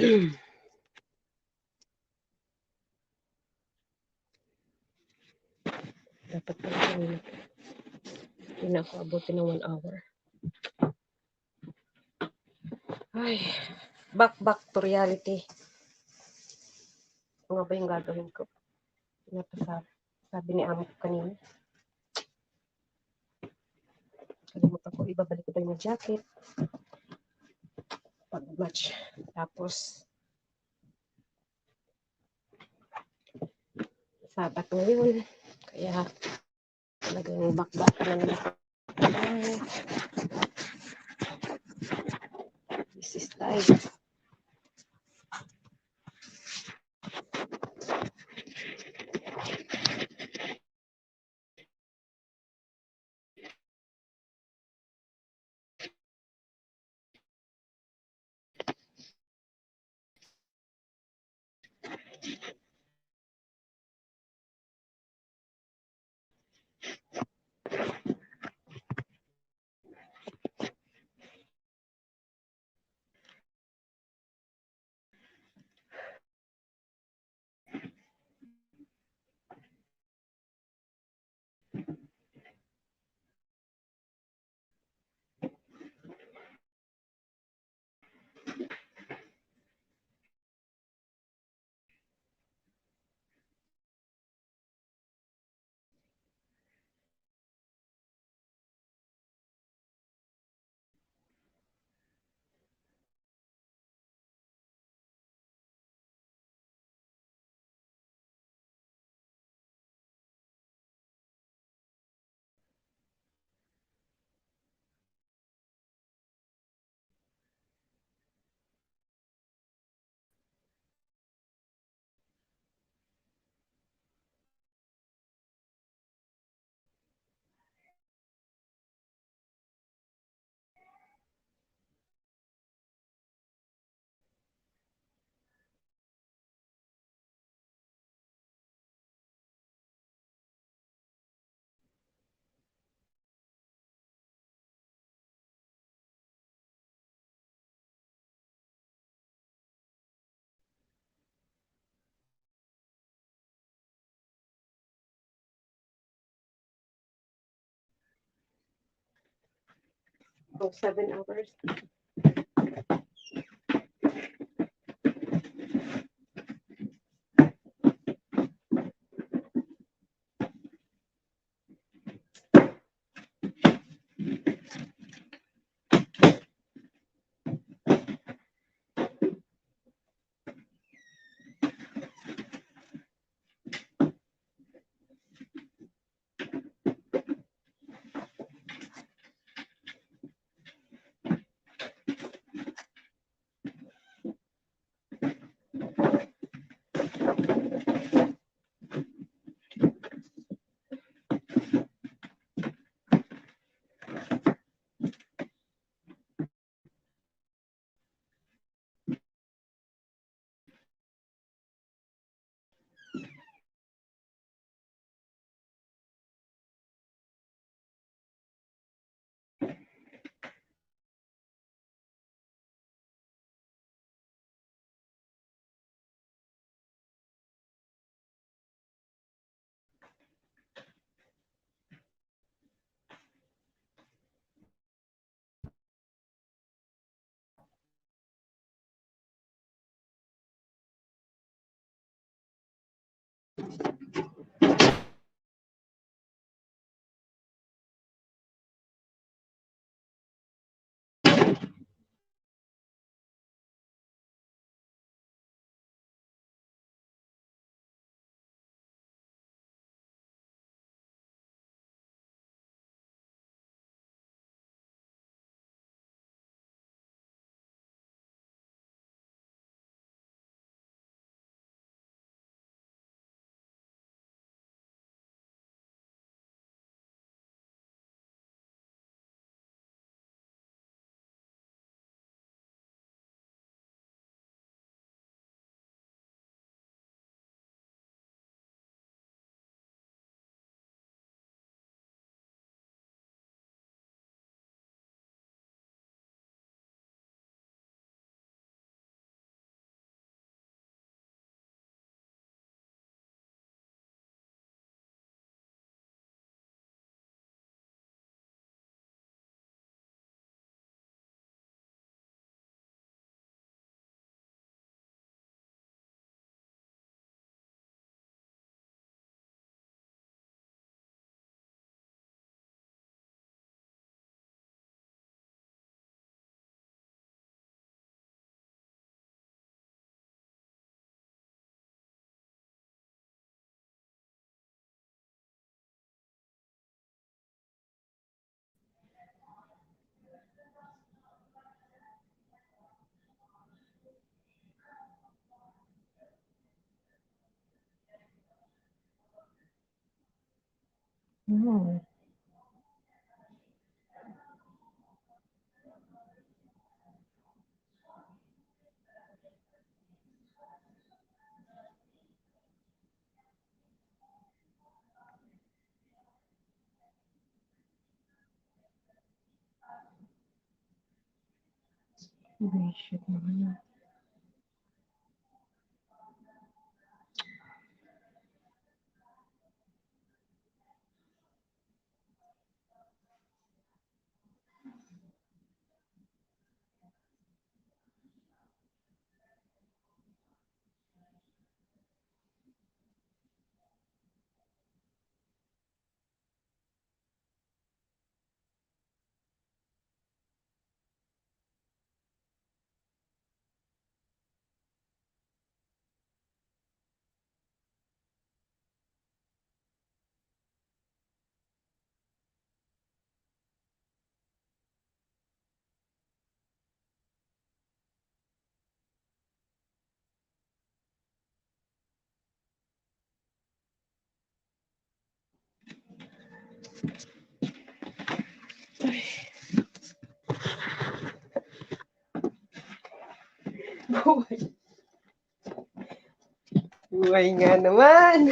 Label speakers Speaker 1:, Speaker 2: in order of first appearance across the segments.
Speaker 1: Dapat pala kanina. Hindi na ako abutin ng 1 hour. Ay, back to reality. Ano ba yung gagawin ko? Sabi ni amo ko kanina. Kalimutan ko, ibabalik ko pa yung jacket. Pag-match. Tapos, Sabat ngayon. Kaya, talagang back na naman. This is life. So, 7 hours. Hmm. Bullshit naman. Buhay. Buhay nga naman.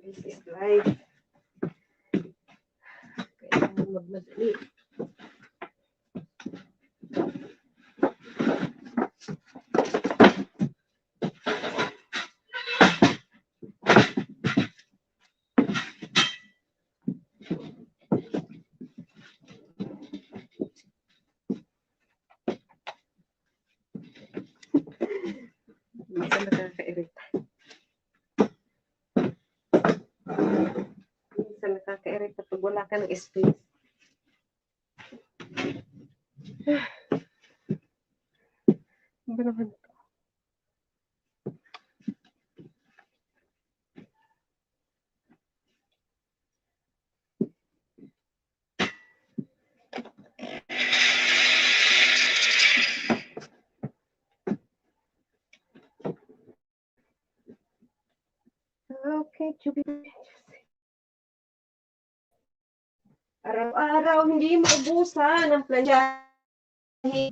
Speaker 1: This is life. Kailangan magmadali. Minsan nakaka-irita. Minsan nakaka-irita pag wala ka ng space. Ano ba naman? Okay, Jupiter. Araw-araw hindi maubusan ang planyahe.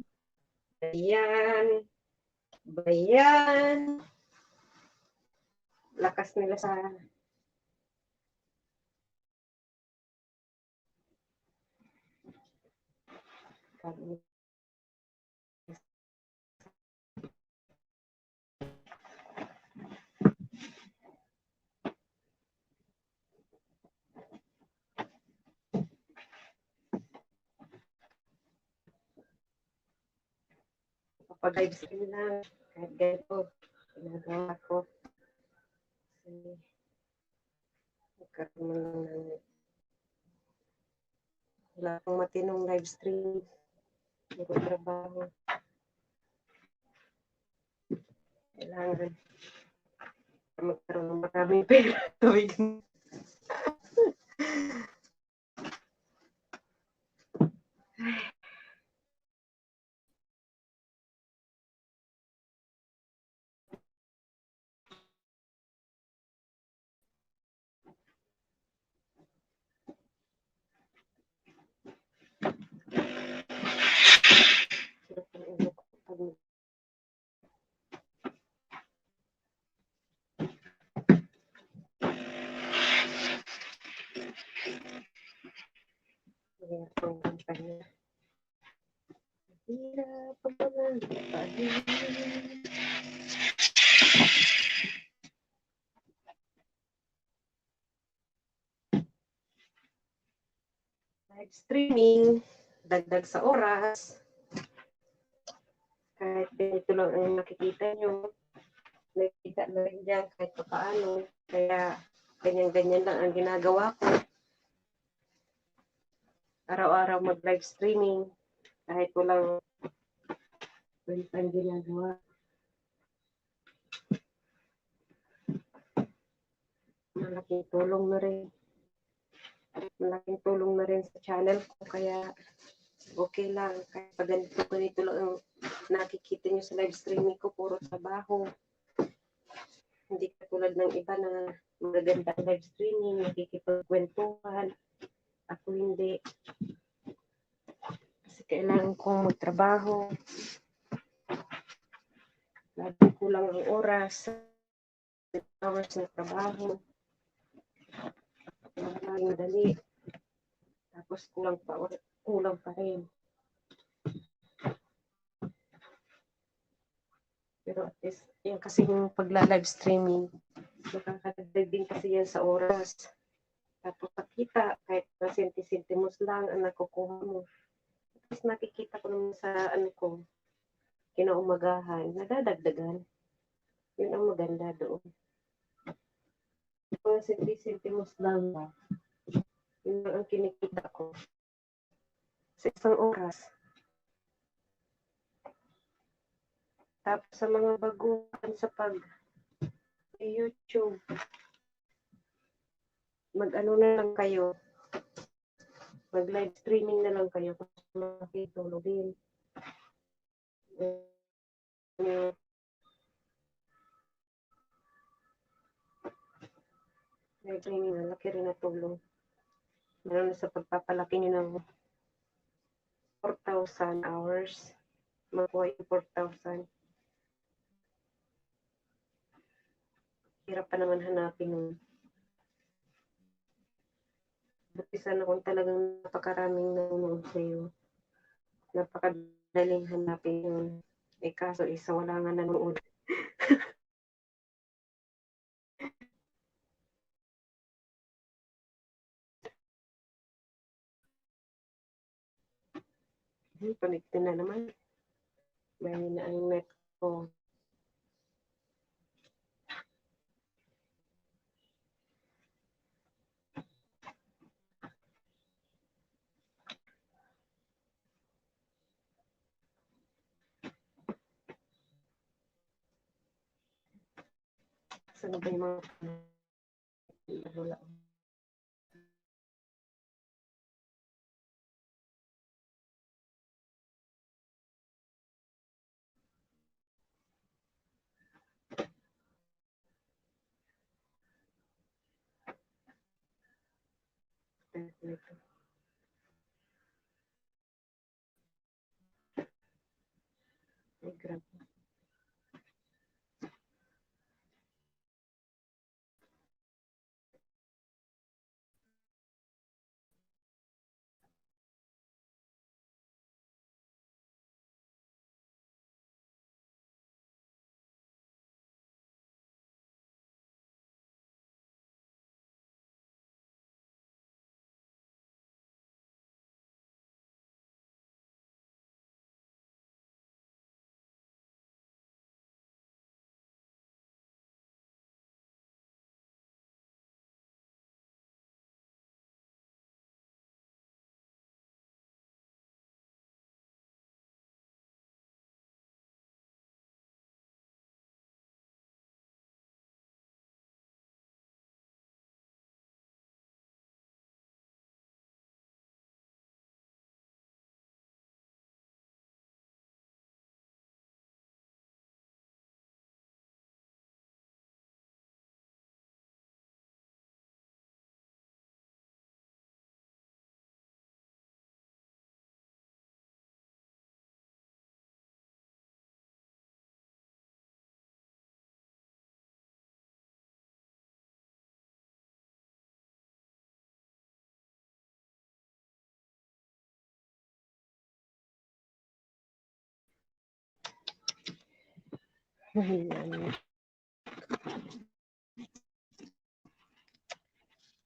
Speaker 1: Bayan. Bayan. Lakas nila sa pag-live stream lang. Kahit ganito, ginagawa ko. Kasi, magkaroon lang ng wala akong matinong live stream. Puro trabaho. Kailangan magkaroon ng maraming pera. Ang kampanya. Hirap pagpalan live streaming, dagdag sa oras. Kahit ito lang ang nakikita nyo, nakikita na rin dyan kahit paano. Kaya Ganyan-ganyan lang ang ginagawa ko. Araw-araw mag-live streaming. Kahit walang kwentang ginagawa. Malaking tulong na rin. Malaking tulong na rin sa channel ko. Kaya okay lang. Kahit pag ganito lang ang nakikita nyo sa live streaming ko, puro trabaho. Hindi katulad ng iba na magaganda ang live streaming, nakikipagkwentuhan. Ako hindi. Kasi kailangan kong magtrabaho. Lagi kulang ang oras. Hours na trabaho. Laging dali. Tapos kulang pa rin. Pero at least, yan kasi yung pagla-live streaming, nakakadagdag din kasi yan sa oras. Tapos nakita, kahit na senti-sentimos lang ang nakukuha mo. Tapos nakikita ko naman sa kinaumagahan, nadadagdagan. Yun ang maganda doon. Kung senti-sentimos lang ba, yun ang kinikita ko. Sa isang oras. Tapos sa mga baguhan sa YouTube, mag-ano na lang kayo, mag-live streaming na lang kayo kung makitulog din. Live streaming na, laki rin na tulong. Lalo na sa pagpapalaki nyo ng 4,000 hours, makuha yung 4,000. Hirap pa naman hanapin nun. Buti sana kung talagang napakaraming nanonood sa'yo. Napakadaling hanapin yun. Eh kaso isa wala nga nanonood. Connected na naman. May na ang net ko. Saan ba yung mga wala? Ito. Ay, grabe.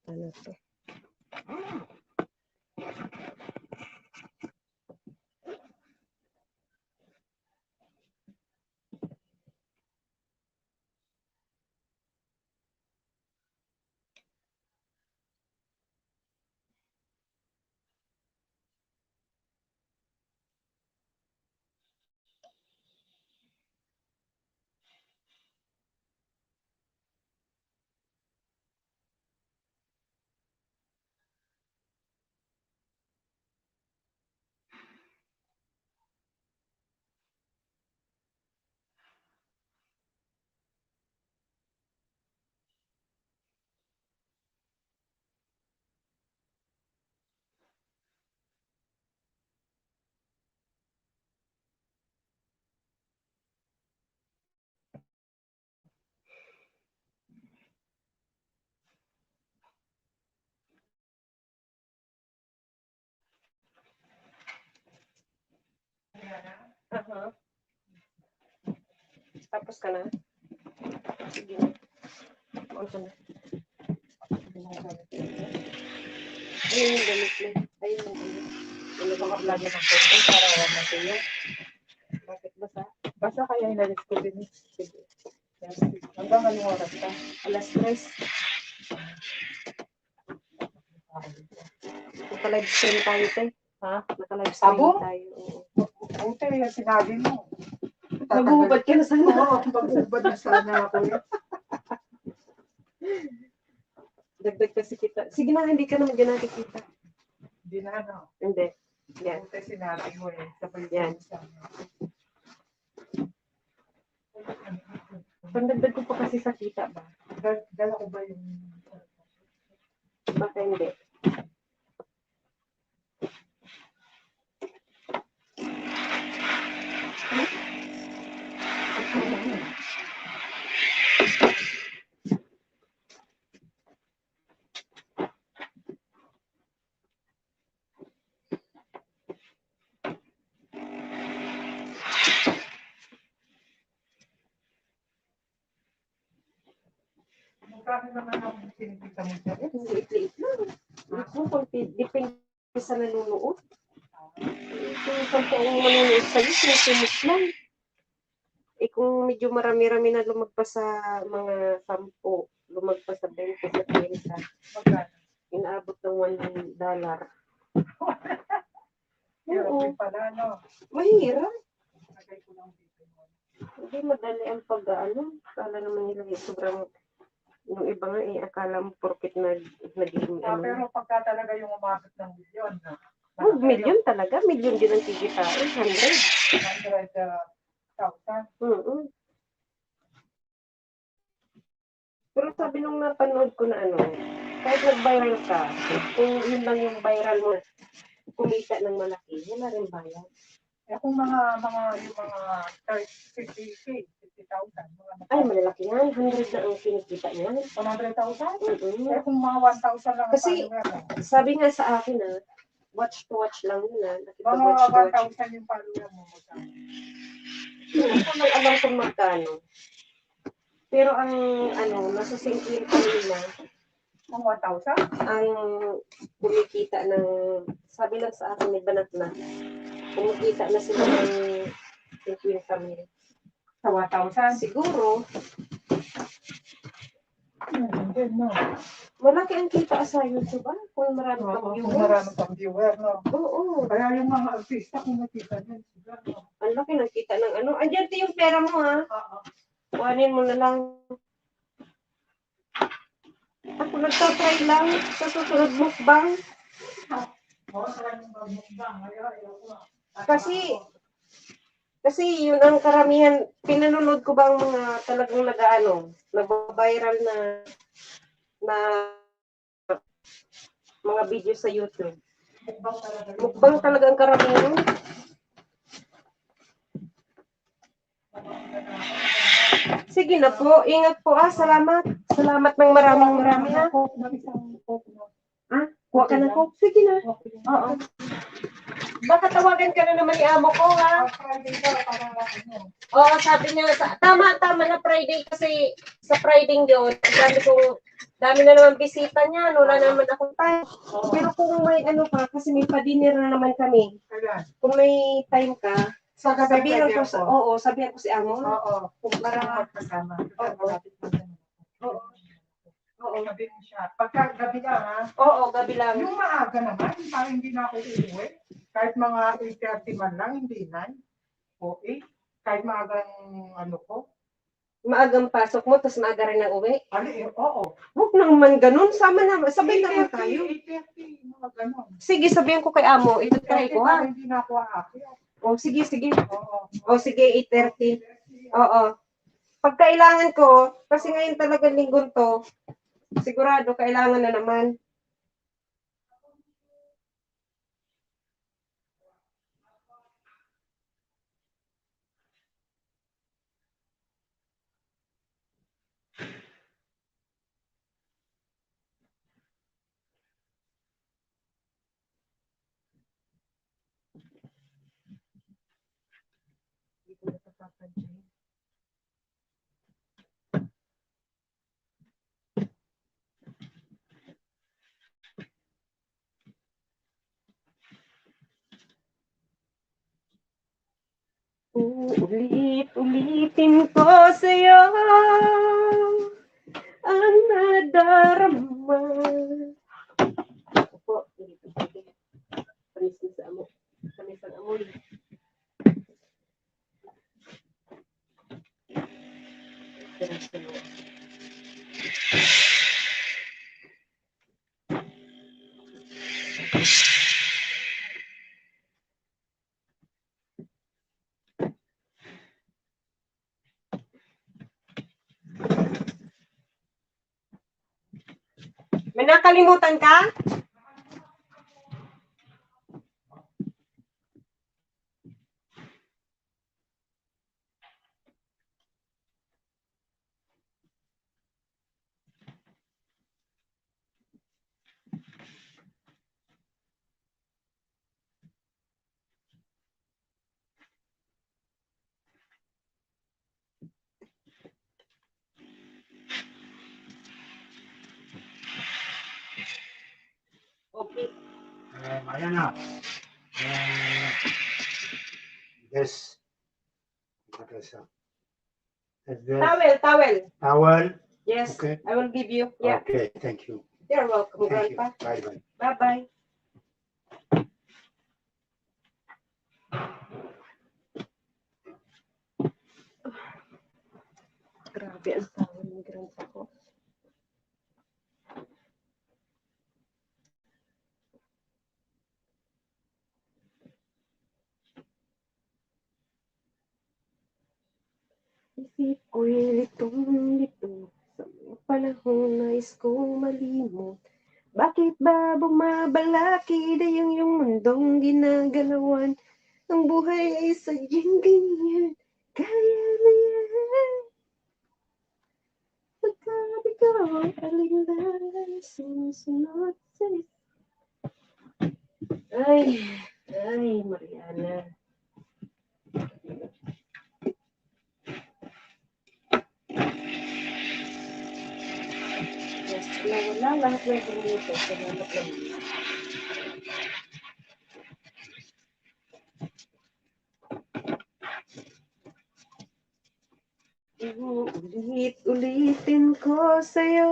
Speaker 1: Ano to? Tapos ka na? Sige na. On ka na. Ayun yung damit mo. Ayun yung damit. Ano ba ka-vlog ng photo para wala tuyo? Bakit basa?
Speaker 2: Basta kaya inalis ko din. Sige. Hanggang anong oras ka?
Speaker 1: Alas 3. Naka-live stream tayo, te.
Speaker 2: Ha?
Speaker 1: Naka-live stream
Speaker 2: Abo?
Speaker 1: tayo. Oo.
Speaker 2: Buti, sinabi mo.
Speaker 1: Maghuhubad ka na sana.
Speaker 2: Oo, maghuhubad na sana ako.
Speaker 1: Dagdag kasi kita. Sige na, hindi ka naman dyan nakikita.
Speaker 2: Hindi na ano.
Speaker 1: Hindi. Yan.
Speaker 2: Buti sinabi mo eh. Sabay
Speaker 1: Yan.
Speaker 2: sana.
Speaker 1: Pandagdag ko pa kasi sa kita ba?
Speaker 2: Dala ko ba yung...
Speaker 1: Baka hindi.
Speaker 2: Magkano naman ang sinikita mo dyan?
Speaker 1: Hindi liit lang. Ako, depende sa nanunood. Kung saan ang manunood sa'yo, sinusunod lang. Eh kung medyo marami-rami na lumagpas sa mga 10, lumagpas sa 20, sa 30,
Speaker 2: Magkano?
Speaker 1: inaabot ng $1.
Speaker 2: Pero
Speaker 1: Oo,
Speaker 2: pala, no?
Speaker 1: mahirap.
Speaker 2: Lagay ko lang dito.
Speaker 1: Hindi madali ang pag-ano. Akala naman nila sobrang, yung iba nga akala mo porket naging
Speaker 2: Pero pagka talaga yung umabot ng milyon, no?
Speaker 1: Milyon talaga. Milyon din ang kikitain. 100.
Speaker 2: 100,000.
Speaker 1: Pero sabi nung napanood ko na kahit nag-viral ka, kung yun lang yung viral mo, kumita ng malaki, wala rin bayad.
Speaker 2: Eh kung yung mga 50,000, 50,000.
Speaker 1: Ay, malalaki yan. 100 na ang kinikita niyan.
Speaker 2: 100,000? Eh kung mga 1,000 lang ang
Speaker 1: Kasi,
Speaker 2: follower.
Speaker 1: sabi nga sa akin watch to watch lang yun
Speaker 2: Mga
Speaker 1: Nakita-watch to watch.
Speaker 2: 1,000 yung follower mo.
Speaker 1: Hindi ko lang alam kung magkano. Pero ang nasa 50 nila,
Speaker 2: Kung 1,000?
Speaker 1: ang kumikita ng, sabi lang sa akin, may banat na, kumikita na sila ng 50,000.
Speaker 2: Sa 1,000?
Speaker 1: Siguro,
Speaker 2: Hindi, no.
Speaker 1: malaki ang kita sa YouTube, kung marami kang
Speaker 2: Kung
Speaker 1: viewers.
Speaker 2: marami kang viewer, no.
Speaker 1: Oo.
Speaker 2: Kaya yung mga artista, kung nakita nyo, siguro, no.
Speaker 1: Ang laki ng kita ng Andyan yung pera mo,
Speaker 2: Oo.
Speaker 1: Kuhanin mo na lang. Ako nagtatry lang sa susunod mukbang. Kasi yun ang karamihan, pinanonood ko ba ang mga talagang nag-viral na mga video sa YouTube. Mukbang talaga ang karamihan. Sige na po, ingat po salamat. Salamat ng maraming ha. Kuha ka na po? Sige na. Oo. Baka tawagan ka na naman ni amo ko, ha? Oo, sabi niya, tama na Friday kasi sa Friday yun, dami na naman bisita niya, wala naman akong time. Pero kung may pa, kasi may pa-dinner na naman kami. Kung may time ka, sabihan ko si amo.
Speaker 2: Oo, para magkasama. Oo. Oo, gabi mo siya. Pagka gabi lang, ha?
Speaker 1: Oo, gabi lang.
Speaker 2: Yung maaga naman, parang hindi na ako uuwi. Kahit mga 8:30 man lang, hindi na. O 8. Kahit maagang ko.
Speaker 1: Maagang pasok mo, tapos maaga rin ang uwi?
Speaker 2: Oo.
Speaker 1: Huwag naman ganun. Sabay naman tayo.
Speaker 2: 8:30, mga ganun.
Speaker 1: Sige, sabihin ko kay amo. Ito try ko, ha?
Speaker 2: Hindi na ako aakyat.
Speaker 1: O, sige.
Speaker 2: Oo.
Speaker 1: O, sige, 8:30. Oo. Pag kailangan ko, kasi ngayon talaga linggon to, sigurado kailangan na naman. Dito na sa Ulit-ulitin ko sa'yo ang nadarama. Opo, dito pwede. Panis sa amo. Panis ang amoy. May nakalimutan ka? Okay.
Speaker 3: Ayan na. Yes. What is that? Is this
Speaker 1: Towel.
Speaker 3: towel?
Speaker 1: Yes,
Speaker 3: Okay.
Speaker 1: I will give you. Yeah,
Speaker 3: Okay, thank you.
Speaker 1: you're welcome,
Speaker 3: Thank you.
Speaker 1: Grandpa.
Speaker 3: Bye-bye.
Speaker 1: Bye-bye. Grabe ang tawag ng grandpa ko. Isip ko'y litong-lito sa mga panahong nais kong malimot. Bakit ba bumabalakid ay yung mundong ginagalawan? Ang buhay ay sadyang ganyan, kaya na yan. Pagkat ikaw ay alinlangan, sumusunod sa ay, Mariana. Yes, wala lahat ng ganito. Salamat lang. Ulit-ulitin ko sa'yo.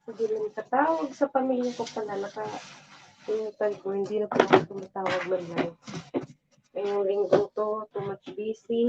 Speaker 1: Hindi lang katawag sa pamilya ko pala. Nakalimutan ko. Hindi na po ako tumatawag man lang. Ngayong linggo to, too much busy.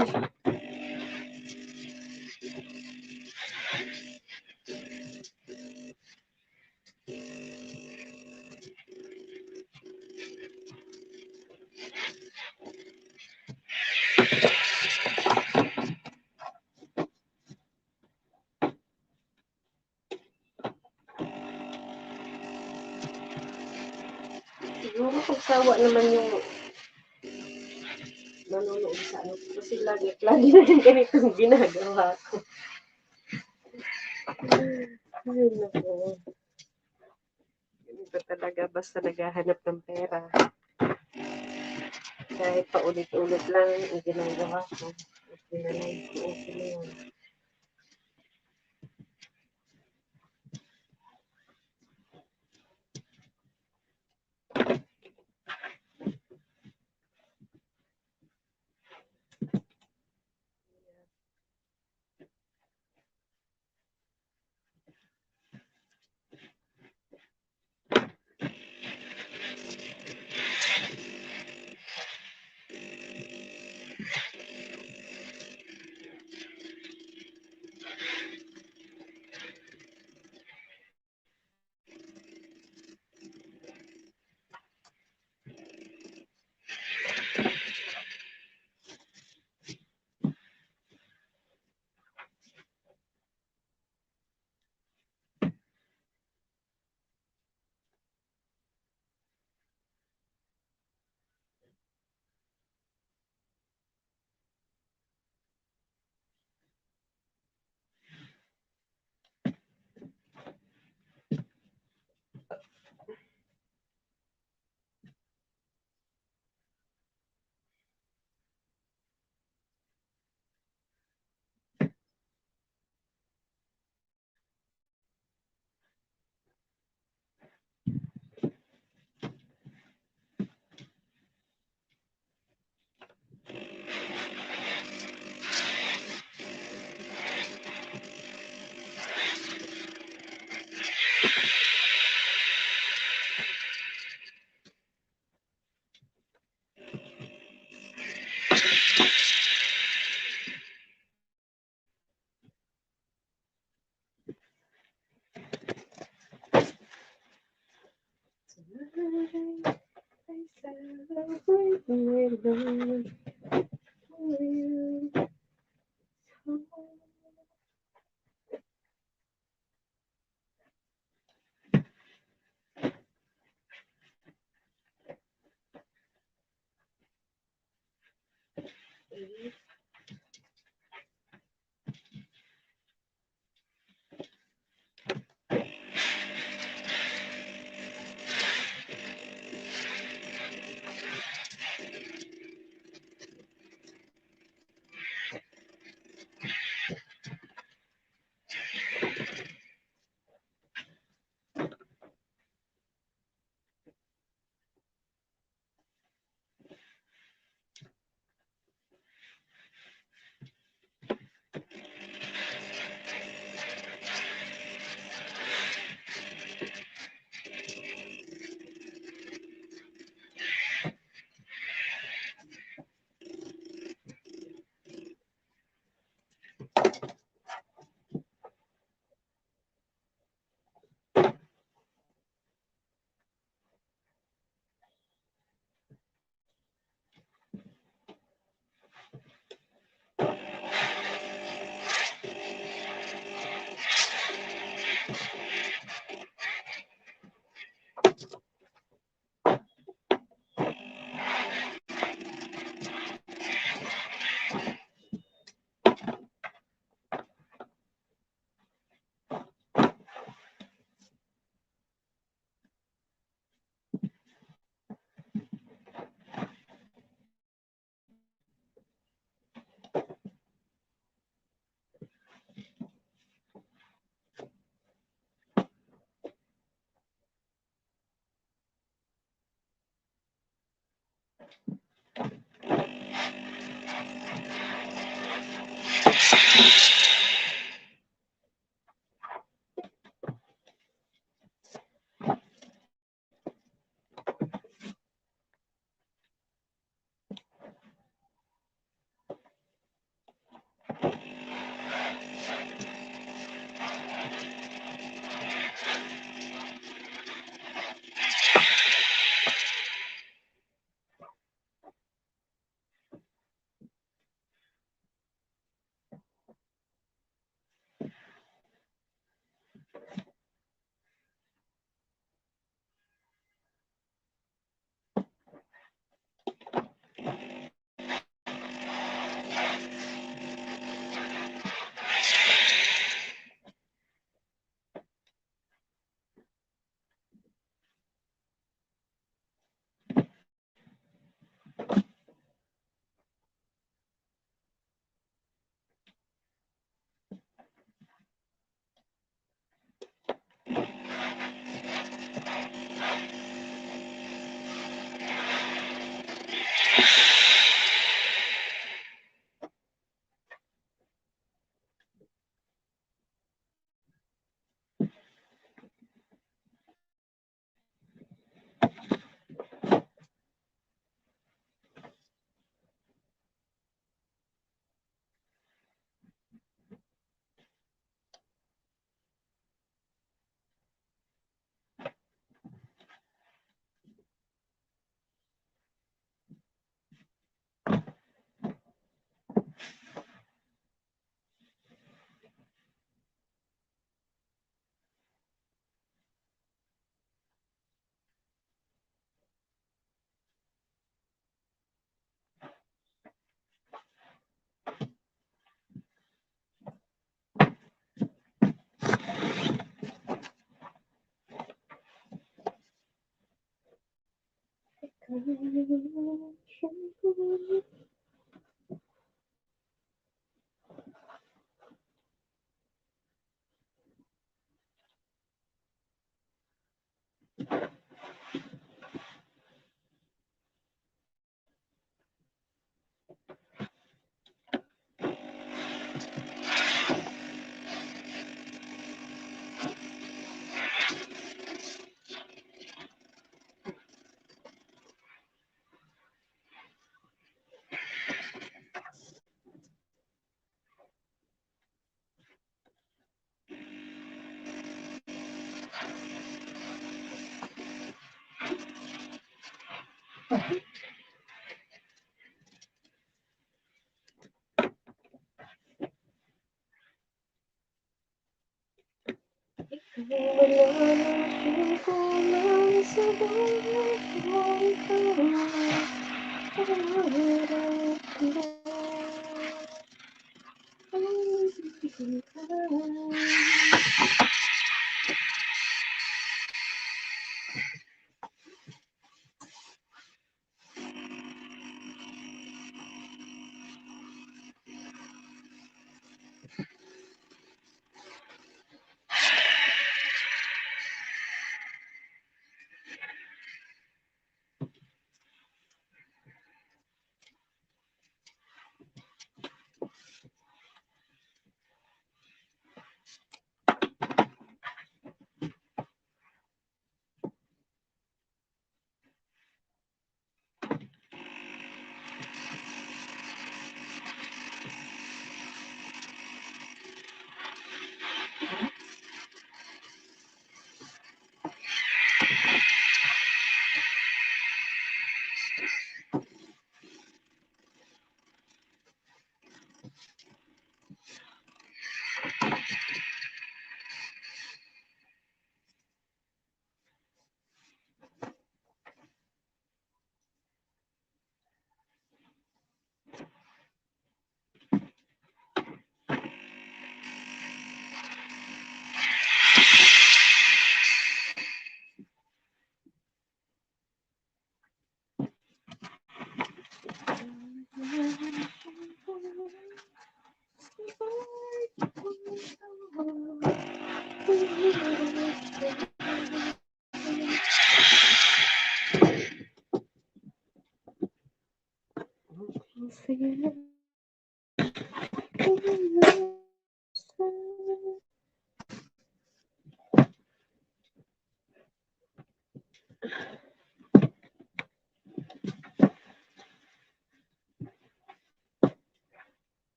Speaker 1: Oo, pagsawa naman yung nanonood sa ano. Kasi lagi na din ganitong ginagawa ko. Ay, naku. Ganito talaga basta naghahanap ng pera. Kahit paulit-ulit lang ang ginagawa ko. Okay na lang. Okay na yun. I celebrate my love for you.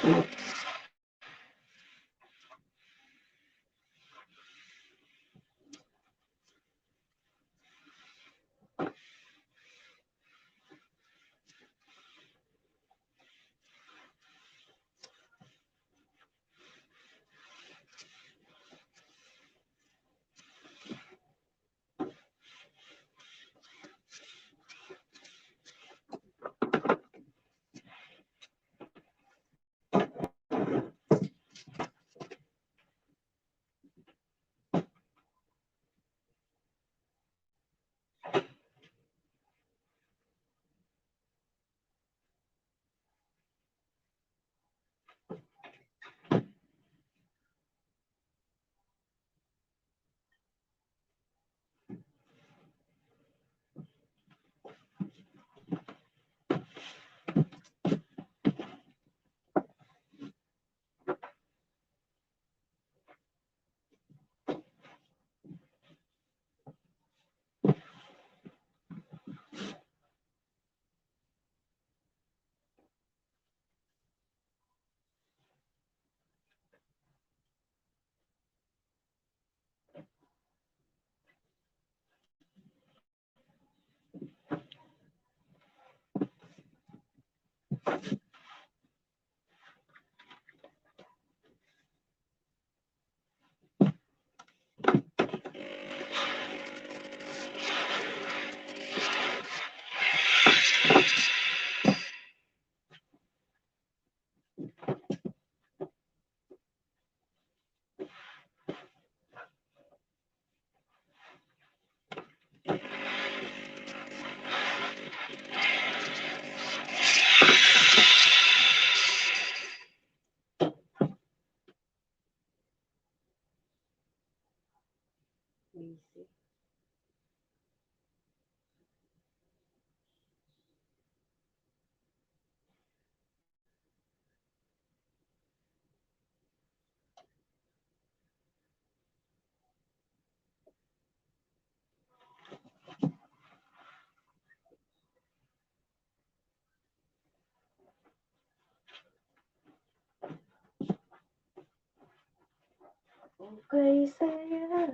Speaker 1: Busy. Okay, saya.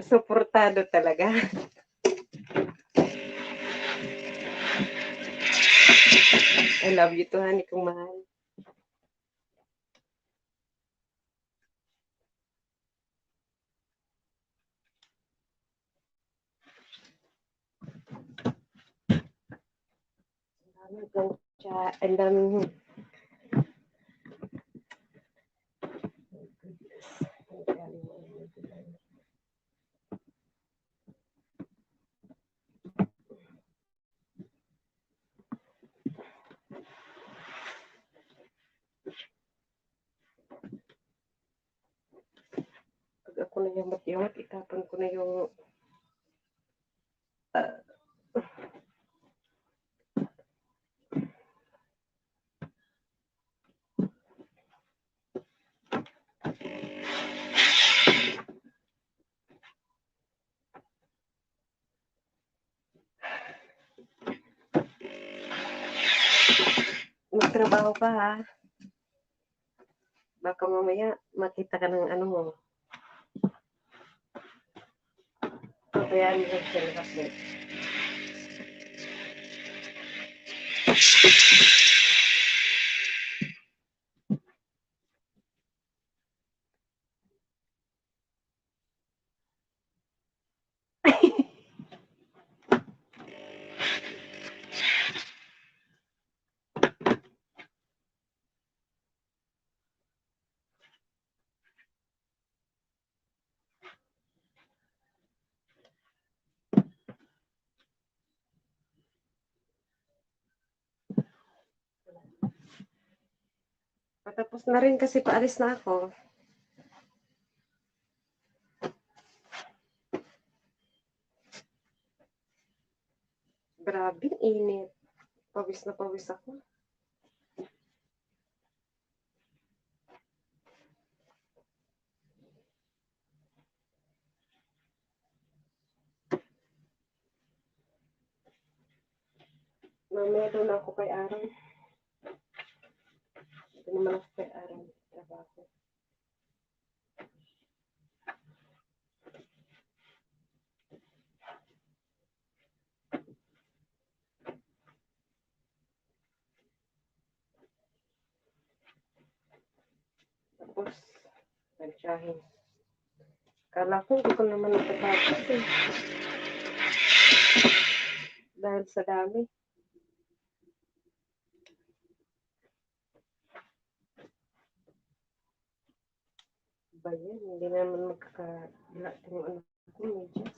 Speaker 1: Suportado talaga. I love you too, honey, kung mahal. Ang daming pag ako na yung itapon ko na yung magtrabaho ka ha. Baka mamaya makita ka ng ano mo. Kaya ano siya kasi. Patapos na rin kasi paalis na ako. Grabe, init. Pawis na pawis ako. Mamaya doon ako kay Aaron. Ito naman ako kay Aaron. Trabaho. Tapos, tansyahin. Kala ko, hindi ko naman natatapos eh. Dahil sa dami. Ba yan? Hindi naman magkakala yung ano ko, medyas.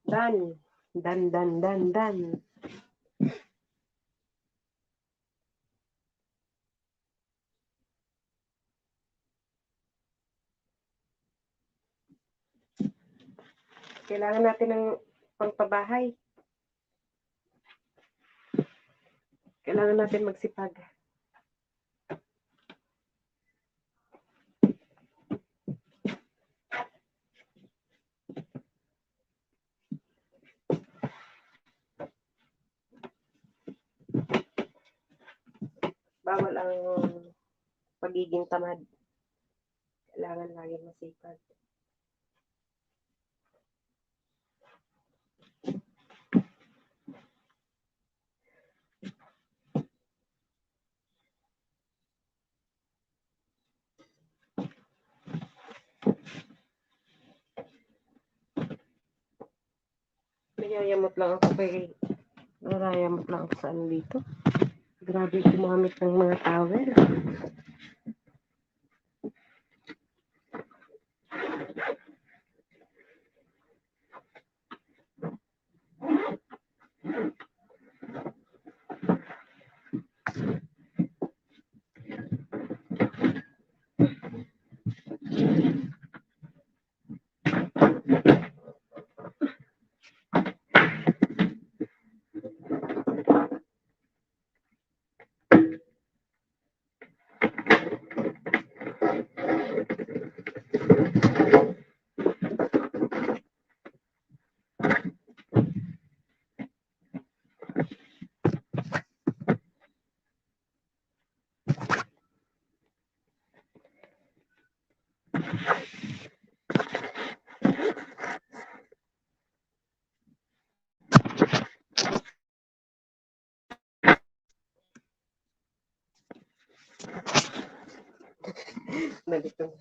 Speaker 1: Sayang. Dan. Dan. Kailangan natin ng pangpabahay. Kailangan natin magsipag. Bawal ang pagiging tamad. Kailangan lagi masipag. Nayayamot lang ako sa ano dito. Grabe gumamit ng mga towel. Nalito.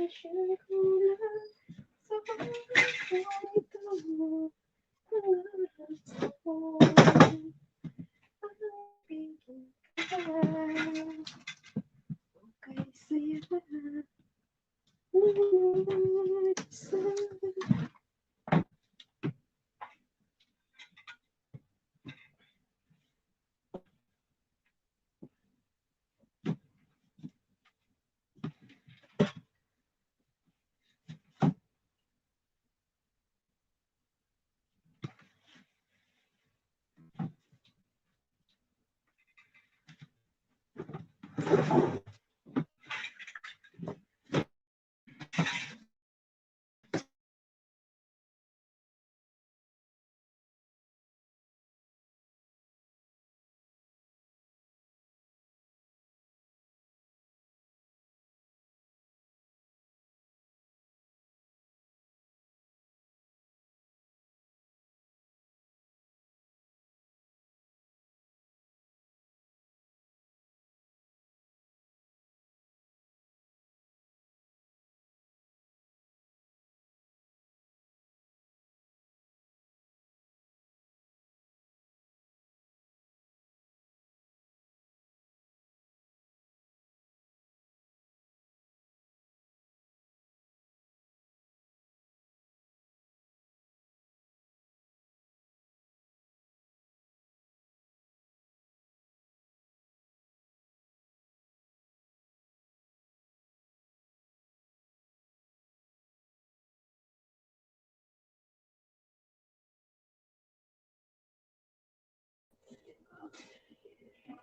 Speaker 1: Pasensya ko na sa puso ito. Pangarap ko pag-ibigin ka. Okay, saya na.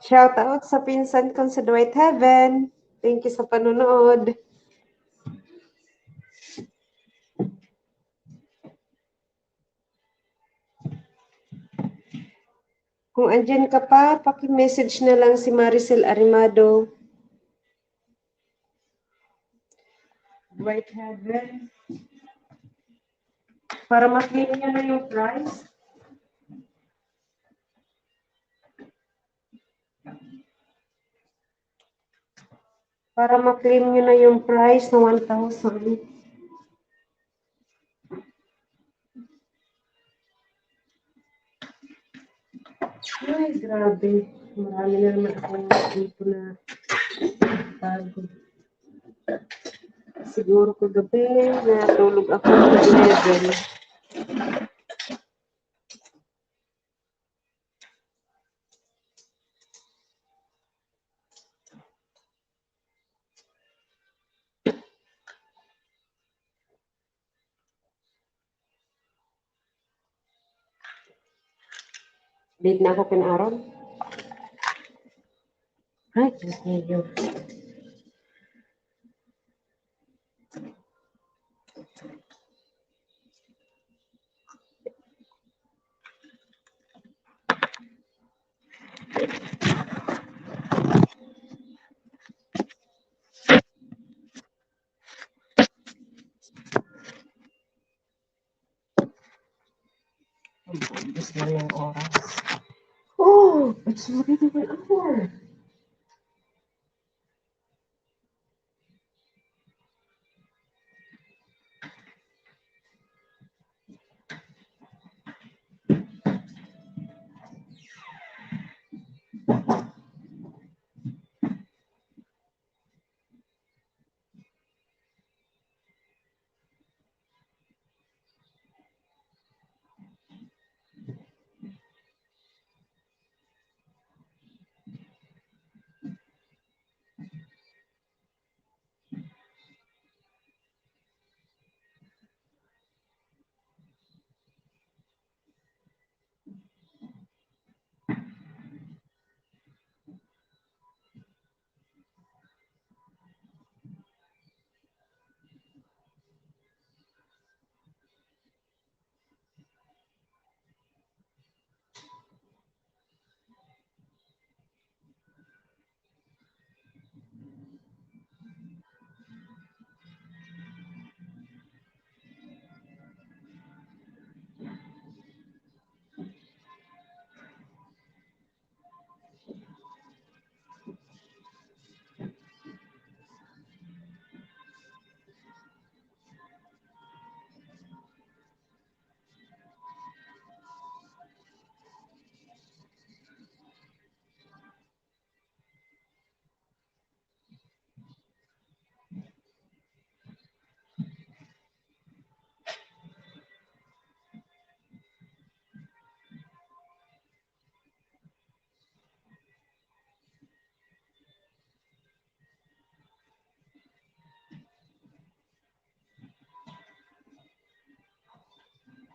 Speaker 1: Shout out sa pinsan ko sa Dwight Heaven. Thank you sa panonood. Kung andyan ka pa, paki-message na lang si Maricel Arimado. Dwight Heaven. Para ma-claim niya na yung price. Para ma-claim nyo na yung price na 1,000. Ay, grabe. Marami na naman akong dito na pagod. Siguro kagabi, natulog ako sa 11. Late na ako pinaaron. Ay, Diyos niyo. Gusto na yung oras. Oh, it's already 1 hour.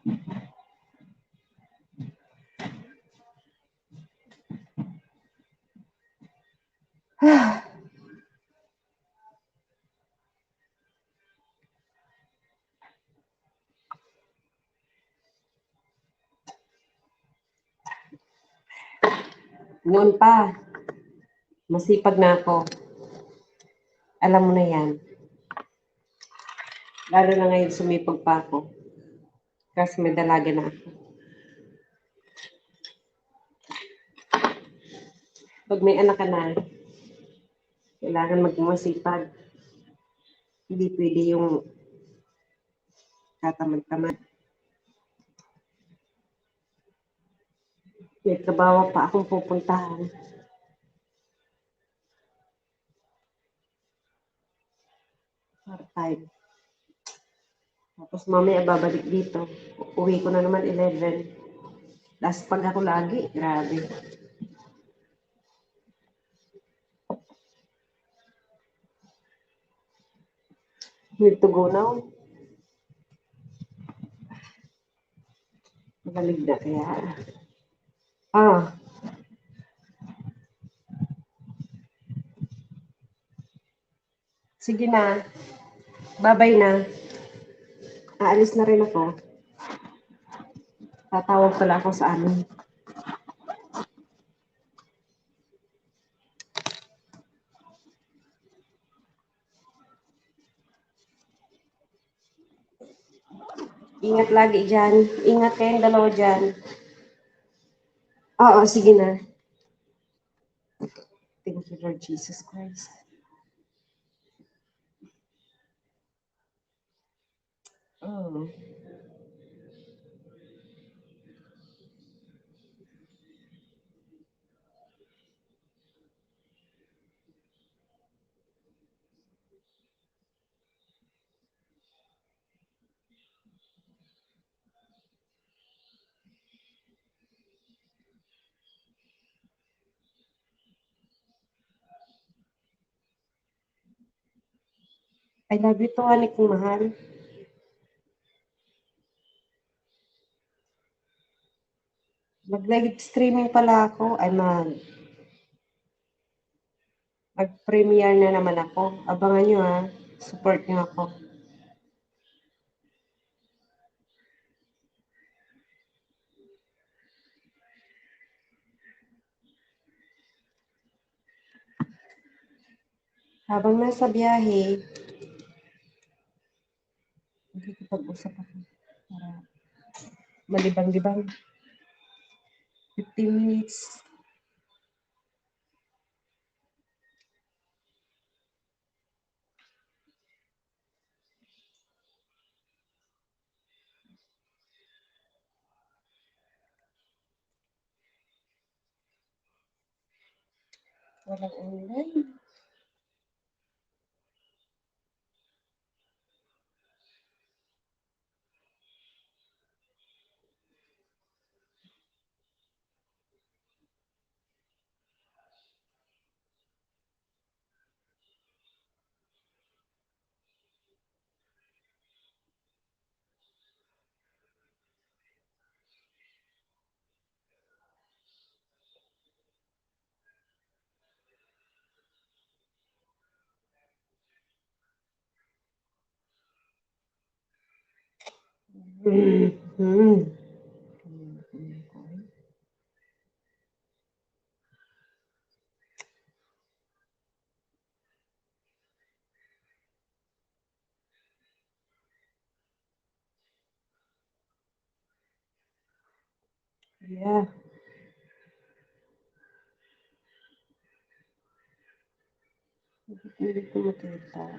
Speaker 1: Noon pa, masipag na ako. Alam mo na yan. Lalo na ngayon sumipag pa ako. Kasi may dalaga na ako. Pag may anak ka na, kailangan maging masipag. Hindi pwede yung tatamad-tamad. May trabaho pa akong pupuntahan. Part-time. Tapos mamaya babalik dito. Uwi ko na naman 11. Tapos pag ako lagi, grabe. Need to go now. Magalig na kaya. Sige na. Babay na. Aalis na rin ako. Tatawag pala ako sa amin. Ingat lagi dyan. Ingat kayong dalawa dyan. Oo, sige na. Thank you, Lord Jesus Christ. Oh. I love you to, anik kong mahal. Mag-live streaming pala ako. Ay, mag-premiere na naman ako. Abangan nyo ha. Support nyo ako. Habang nasa biyahe, makikipag-usap ako para malibang-libang. 15 minutes. Walang online. Yeah. Hindi ko makita.